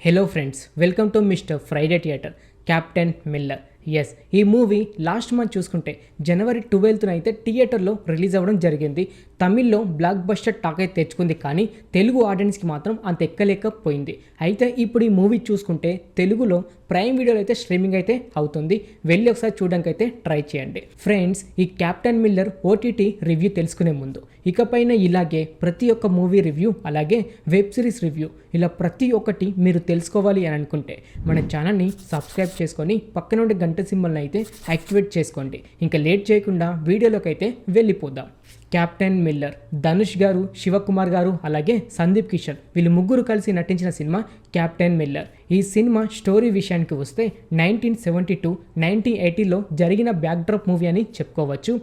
Hello friends, welcome to mister Friday theater. Captain Miller. Yes, ఈ movie last month చూసుకుంటే జనవరి 12న అయితే థియేటర్లో రిలీజ్ అవ్వడం జరిగింది. తమిళ్లో బ్లాక్ బస్టర్ టాక్ అయితే తెచ్చుకుంది, కానీ తెలుగు ఆడియన్స్కి మాత్రం అంత ఎక్కలేకపోయింది. అయితే ఇప్పుడు ఈ మూవీ చూసుకుంటే తెలుగులో ప్రైమ్ వీడియోలో అయితే స్ట్రీమింగ్ అయితే అవుతుంది. వెళ్ళి ఒకసారి చూడడానికి అయితే ట్రై చేయండి. ఫ్రెండ్స్, ఈ క్యాప్టెన్ మిల్లర్ ఓటీటీ రివ్యూ తెలుసుకునే ముందు ఇకపైన ఇలాగే ప్రతి ఒక్క మూవీ రివ్యూ అలాగే వెబ్ సిరీస్ రివ్యూ ఇలా ప్రతి ఒక్కటి మీరు తెలుసుకోవాలి అని అనుకుంటే మన ఛానల్ని సబ్స్క్రైబ్ చేసుకొని పక్కన ఉండే గంట సింబల్ని అయితే యాక్టివేట్ చేసుకోండి. ఇంకా లేట్ చేయకుండా వీడియోలోకి అయితే వెళ్ళిపోదాం. Captain Miller. ధనుష్ గారు, శివకుమార్ గారు అలాగే సందీప్ కిషన్ వీళ్ళు ముగ్గురు కలిసి నటించిన సినిమా క్యాప్టెన్ మిల్లర్. ఈ సినిమా స్టోరీ విషయానికి వస్తే 1972 1980లో జరిగిన బ్యాక్డ్రాప్ మూవీ అని చెప్పుకోవచ్చు.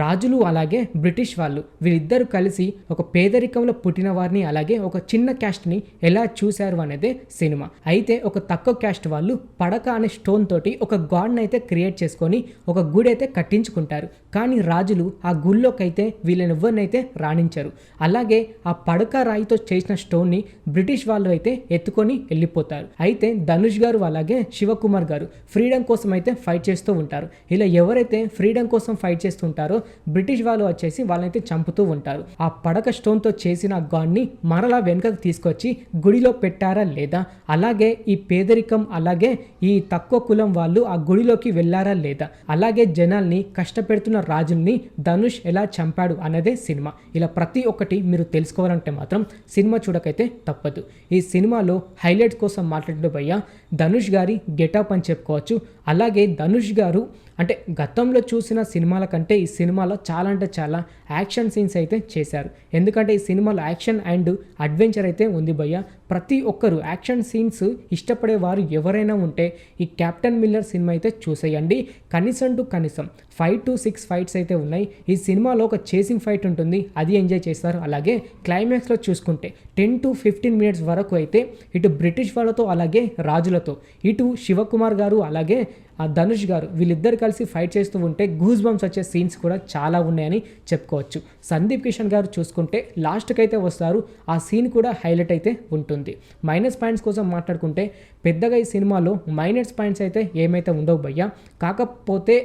రాజులు అలాగే బ్రిటిష్ వాళ్ళు వీళ్ళిద్దరూ కలిసి ఒక పేదరికంలో పుట్టిన వారిని అలాగే ఒక చిన్న క్యాస్ట్ని ఎలా చూశారు అనేదే సినిమా. అయితే ఒక తక్కువ క్యాస్ట్ వాళ్ళు పడక అనే స్టోన్ తోటి ఒక గాడ్ని అయితే క్రియేట్ చేసుకొని ఒక గుడి అయితే కట్టించుకుంటారు. కానీ రాజులు ఆ గుళ్ళోకి అయితే వీళ్ళని ఎవరినైతే రాణించారు. అలాగే ఆ పడక రాయితో చేసిన స్టోన్ని బ్రిటిష్ వాళ్ళు అయితే ఎత్తుకొని వెళ్ళిపోతారు. అయితే ధనుష్ గారు అలాగే శివకుమార్ గారు ఫ్రీడమ్ కోసం అయితే ఫైట్ చేస్తూ ఉంటారు. ఇలా ఎవరైతే ఫ్రీడమ్ కోసం ఫైట్ చేస్తుంటారో బ్రిటిష్ వాళ్ళు వచ్చేసి వాళ్ళనైతే చంపుతూ ఉంటారు. ఆ పడక స్టోన్తో చేసిన గాడ్ని మరలా వెనుకకు తీసుకొచ్చి గుడిలో పెట్టారా లేదా, అలాగే ఈ పేదరికం అలాగే ఈ తక్కువ కులం వాళ్ళు ఆ గుడిలోకి వెళ్ళారా లేదా, అలాగే జనాల్ని కష్టపెడుతున్న రాజుల్ని ధనుష్ ఎలా చంపాడు అనేదే సినిమా. ఇలా ప్రతి ఒక్కటి మీరు తెలుసుకోవాలంటే మాత్రం సినిమా చూడకైతే తప్పదు. ఈ సినిమాలో హైలైట్స్ కోసం మాట్లాడుతూ భయ్యా ధనుష్ గారి గెటప్ అని చెప్పుకోవచ్చు. అలాగే ధనుష్ గారు అంటే గతంలో చూసిన సినిమాల కంటే ఈ సినిమాలో చాలా అంటే చాలా యాక్షన్ సీన్స్ అయితే చేశారు. ఎందుకంటే ఈ సినిమాలో యాక్షన్ అండ్ అడ్వెంచర్ అయితే ఉంది భయ్య. ప్రతి ఒక్కరు యాక్షన్ సీన్స్ ఇష్టపడే వారు ఎవరైనా ఉంటే ఈ క్యాప్టెన్ మిల్లర్ సినిమా అయితే చూసేయండి. కనీసం టు కనీసం 5 to 6 ఫైట్స్ అయితే ఉన్నాయి. ఈ సినిమాలో ఒక చేసింగ్ ఫైట్ ఉంటుంది, అది ఎంజాయ్ చేస్తారు. అలాగే క్లైమాక్స్లో చూసుకుంటే 10 to 15 మినిట్స్ వరకు అయితే ఇటు బ్రిటిష్ వాళ్ళతో అలాగే రాజులతో ఇటు శివకుమార్ గారు అలాగే ఆ ధనుష్ గారు వీళ్ళిద్దరు కలిసి ఫైట్ చేస్తూ ఉంటే గూస్ బంప్స్ వచ్చే సీన్స్ కూడా చాలా ఉన్నాయని చెప్పుకోవచ్చు. సందీప్ కిషన్ గారు చూసుకుంటే లాస్ట్కి అయితే వస్తారు, ఆ సీన్ కూడా హైలైట్ అయితే ఉంటుంది. మైనస్ పాయింట్స్ కోసం మాట్లాడుకుంటే పెద్దగా ఈ సినిమాలో మైనస్ పాయింట్స్ అయితే ఏమైతే ఉండవు భయ్యా. కాకపోతే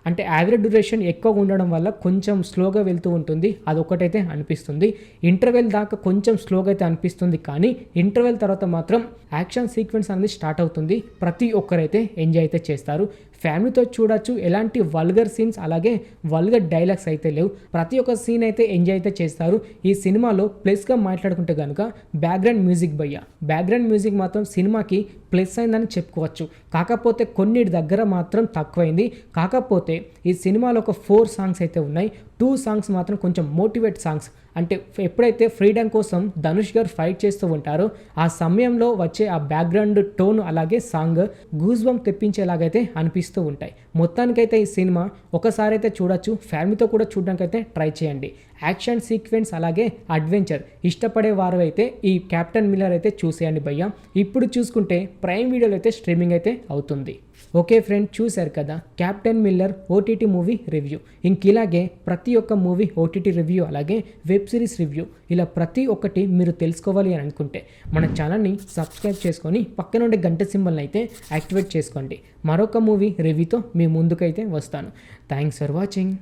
అంటే యావరేజ్ డ్యూరేషన్ ఎక్కువగా ఉండడం వల్ల కొంచెం స్లోగా వెళ్తూ ఉంటుంది, అదొకటైతే అనిపిస్తుంది. ఇంటర్వెల్ దాకా కొంచెం స్లోగా అయితే అనిపిస్తుంది, కానీ ఇంటర్వెల్ తర్వాత మాత్రం యాక్షన్ సీక్వెన్స్ అనేది స్టార్ట్ అవుతుంది. ప్రతి ఒక్కరైతే ఎంజాయ్ అయితే చేస్తారు. ఫ్యామిలీతో చూడొచ్చు. ఎలాంటి వల్గర్ సీన్స్ అలాగే వల్గర్ డైలాగ్స్ అయితే లేవు. ప్రతి ఒక్క సీన్ అయితే ఎంజాయ్ అయితే చేస్తారు. ఈ సినిమాలో ప్లస్గా మాట్లాడుకుంటే కనుక బ్యాక్గ్రౌండ్ మ్యూజిక్ భయ్య. బ్యాక్గ్రౌండ్ మ్యూజిక్ మాత్రం సినిమాకి ప్లస్ అయిందని చెప్పుకోవచ్చు. కాకపోతే కొన్నిటి దగ్గర మాత్రం తక్కువైంది. కాకపోతే ఈ సినిమాలో ఒక 4 సాంగ్స్ అయితే ఉన్నాయి. 2 సాంగ్స్ మాత్రం కొంచెం మోటివేట్ సాంగ్స్. అంటే ఎప్పుడైతే ఫ్రీడమ్ కోసం ధనుష్ గారు ఫైట్ చేస్తూ ఉంటారో ఆ సమయంలో వచ్చే ఆ బ్యాక్గ్రౌండ్ టోన్ అలాగే సాంగ్ గూస్ బంప్ తెప్పించేలాగైతే అనిపిస్తూ ఉంటాయి. మొత్తానికైతే ఈ సినిమా ఒకసారి అయితే చూడొచ్చు. ఫ్యామిలీతో కూడా చూడడానికి అయితే ట్రై చేయండి. యాక్షన్ సీక్వెన్స్ అలాగే అడ్వెంచర్ ఇష్టపడే వారు అయితే ఈ క్యాప్టెన్ మిల్లర్ అయితే చూసేయండి భయ్య. ఇప్పుడు చూసుకుంటే ప్రైమ్ వీడియోలో అయితే స్ట్రీమింగ్ అయితే అవుతుంది. ఓకే ఫ్రెండ్, చూశారు కదా Captain Miller OTT movie review. ఇంకిలాగే ప్రతి ఒక్క మూవీ ఓటీటీ రివ్యూ అలాగే వెబ్ సిరీస్ రివ్యూ ఇలా ప్రతి ఒక్కటి మీరు తెలుసుకోవాలి అని అనుకుంటే మన ఛానల్ని సబ్స్క్రైబ్ చేసుకొని పక్కన ఉండే గంట సింబల్ని అయితే యాక్టివేట్ చేసుకోండి. మరొక మూవీ రివ్యూతో మీ ముందుకైతే వస్తాను. Thanks for watching.